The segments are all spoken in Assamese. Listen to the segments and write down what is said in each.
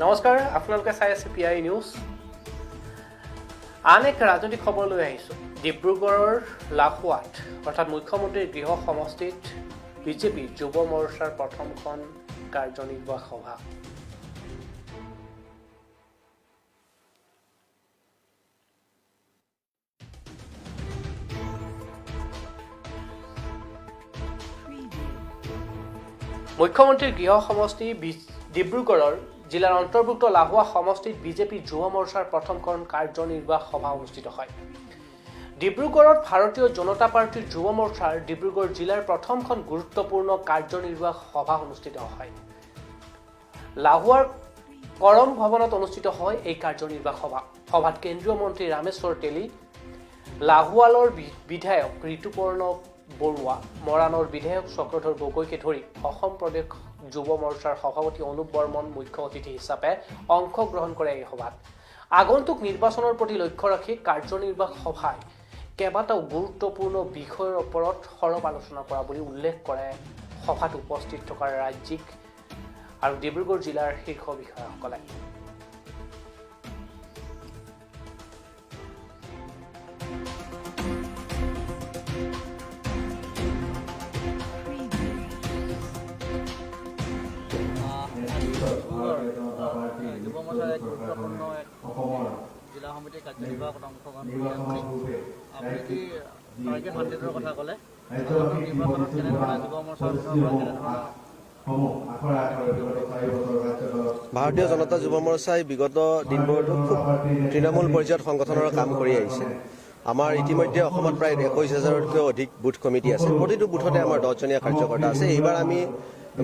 নমস্কাৰ, আপোনালোকে চাই আছে PI নিউজ। আন এক ৰাজনৈতিক খবৰ লৈ আহিছোঁ। ডিব্ৰুগড়ৰ লাহোৱাত অৰ্থাৎ মুখ্যমন্ত্ৰীৰ গৃহ সমষ্টিত বিজেপি যুৱ মৰ্চাৰ প্ৰথমখন কাৰ্যনিৰ্বাহক সভা। মুখ্যমন্ত্ৰীৰ গৃহ সমষ্টি ডিব্ৰুগড়ৰ জিলাৰ অন্তৰ্ভুক্ত লাহোৱা সমষ্টিত বিজেপি যুৱ মৰ্চাৰ প্ৰথমখন কাৰ্যনিৰ্বাহক সভা অনুষ্ঠিত হয়। ডিব্ৰুগড়ত ভাৰতীয় জনতা পাৰ্টীৰ যুৱ মৰ্চাৰ ডিব্ৰুগড় জিলাৰ প্ৰথমখন গুৰুত্বপূৰ্ণ কাৰ্যনিৰ্বাহক সভা অনুষ্ঠিত হয়। লাহোৱাৰ কৰম ভৱনত অনুষ্ঠিত হয় এই কাৰ্যনিৰ্বাহক সভা। সভাত কেন্দ্ৰীয় মন্ত্ৰী ৰামেশ্বৰ তেলী, লাহোৱালৰ বিধায়ক ঋতুপৰ্ণ বৰুৱা, মৰাণৰ বিধায়ক চক্ৰধৰ গগৈকে ধৰি অসম প্ৰদেশ যুৱ মৰ্চাৰ সভাপতি অনুপ বৰ্মন মুখ্য অতিথি হিচাপে অংশগ্ৰহণ কৰে এই সভাত। আগন্তুক নিৰ্বাচনৰ প্ৰতি লক্ষ্য ৰাখি কাৰ্যনিৰ্বাহক সভাই কেইবাটাও গুৰুত্বপূৰ্ণ বিষয়ৰ ওপৰত সৰব আলোচনা কৰা বুলি উল্লেখ কৰে সভাত উপস্থিত থকা ৰাজ্যিক আৰু ডিব্ৰুগড় জিলাৰ শীৰ্ষ বিষয়াসকলে। যুৱ মৰ্চাৰ এক গুৰুত্বপূৰ্ণ জিলা সমিতিৰ কাৰ্যনিৰ্বাহকত অংশগ্ৰহণ কৰি আপুনি কি টাৰ্গেট মান্ডেটৰ কথা ক'লে, নিৰ্বাচনত কেনেধৰণে যুৱ মৰ্চাৰ ভাৰতীয় জনতা যুৱ মৰ্চাই বিগত দিনবোৰতো খুব তৃণমূল পৰ্যায়ত সংগঠনৰ কাম কৰি আহিছে। আমাৰ ইতিমধ্যে অসমত প্ৰায় 21,000তকৈও অধিক বুথ কমিটি আছে। প্ৰতিটো বুথতে আমাৰ 10জনীয়া কাৰ্যকৰ্তা আছে। এইবাৰ আমি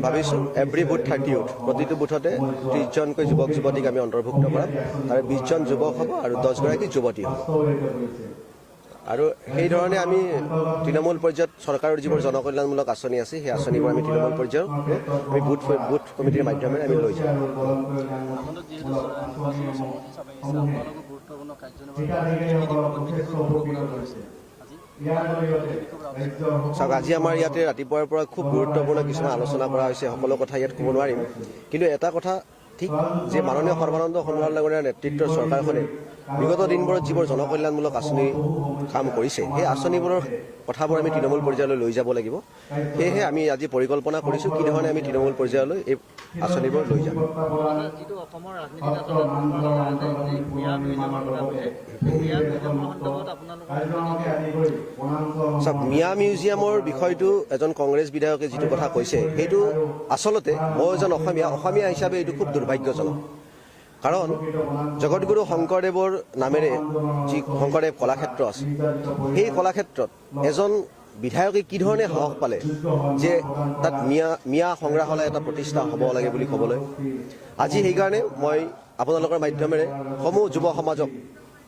ভাবিছোঁ এভৰি বুথ 30 ইউথ, প্ৰতিটো বুথতে 30জনকৈ যুৱক যুৱতীক আমি অন্তৰ্ভুক্ত কৰাম। তাৰে 20জন যুৱক হ'ব আৰু 10গৰাকী যুৱতী হ'ব। আৰু সেইধৰণে আমি তৃণমূল পৰ্যায়ত চৰকাৰৰ যিবোৰ জনকল্যাণমূলক আঁচনি আছে সেই আঁচনিবোৰ আমি তৃণমূল পৰ্যায়ত আমি বুথ কমিটিৰ মাধ্যমেৰে আমি লৈ যাম। চাওক, আজি আমাৰ ইয়াতে ৰাতিপুৱাৰ পৰা খুব গুৰুত্বপূৰ্ণ কিছুমান আলোচনা কৰা হৈছে। সকলো কথা ইয়াত ক'ব নোৱাৰিম, কিন্তু এটা কথা ঠিক যে মাননীয় সৰ্বানন্দ সোণোৱাল ডাঙৰীয়াৰ নেতৃত্বৰ চৰকাৰখনে বিগত দিনবোৰত যিবোৰ জনকল্যাণমূলক আঁচনি কাম কৰিছে সেই আঁচনিবোৰৰ কথাবোৰ আমি তৃণমূল পৰ্যায়লৈ লৈ যাব লাগিব। সেয়েহে আমি আজি পৰিকল্পনা কৰিছোঁ কি ধৰণে আমি তৃণমূল পৰ্যায়লৈ এই আঁচনিবোৰ লৈ যাম। চাওক, মিয়া মিউজিয়ামৰ বিষয়টো এজন কংগ্ৰেছ বিধায়কে যিটো কথা কৈছে সেইটো আচলতে মই এজন অসমীয়া হিচাপে এইটো খুব দুৰ্ভাগ্যজনক। কাৰণ জগতগুৰু শংকৰদেৱৰ নামেৰে যি শংকৰদেৱ কলাক্ষেত্ৰ আছে, সেই কলাক্ষেত্ৰত এজন বিধায়কে কি ধৰণে সাহস পালে যে তাত মিয়া সংগ্ৰহালয় এটা প্ৰতিষ্ঠা হ'ব লাগে বুলি ক'বলৈ। আজি সেইকাৰণে মই আপোনালোকৰ মাধ্যমেৰে সমূহ যুৱ সমাজক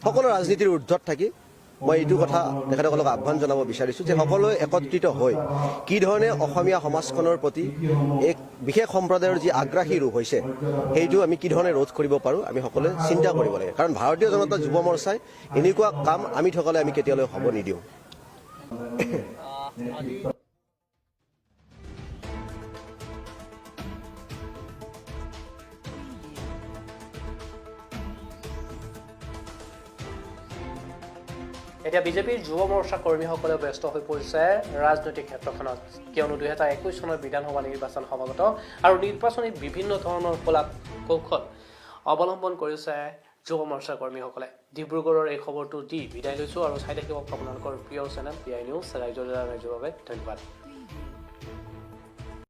সকলো ৰাজনীতিৰ ঊৰ্ধত থাকি মই এইটো কথা তেখেতসকলক আহ্বান জনাব বিচাৰিছোঁ যে সকলোৱে একত্ৰিত হৈ কি ধৰণে অসমীয়া সমাজখনৰ প্ৰতি এক বিশেষ সম্প্ৰদায়ৰ যি আগ্ৰাসী ৰূপ হৈছে সেইটো আমি কি ধৰণে ৰোধ কৰিব পাৰোঁ আমি সকলোৱে চিন্তা কৰিব লাগে। কাৰণ ভাৰতীয় জনতা যুৱ মৰ্চাই এনেকুৱা কাম আমি থকালে আমি কেতিয়ালৈ হ'ব নিদিওঁ। এতিয়া বিজেপিৰ যুৱ মৰ্চা কৰ্মীসকলে ব্যস্ত হৈ পৰিছে ৰাজনৈতিক ক্ষেত্ৰখনত, কিয়নো 2021 চনৰ বিধানসভা নিৰ্বাচন সমাগত আৰু নিৰ্বাচনী বিভিন্ন ধৰণৰ কৌশল অৱলম্বন কৰিছে যুৱ মৰ্চাৰ কৰ্মীসকলে। ডিব্ৰুগড়ৰ এই খবৰটো দি বিদায় লৈছোঁ আৰু চাই থাকিব আপোনালোকৰ প্ৰিয় চেনেল PI নিউজ। ৰাইজৰ বাবে ধন্যবাদ।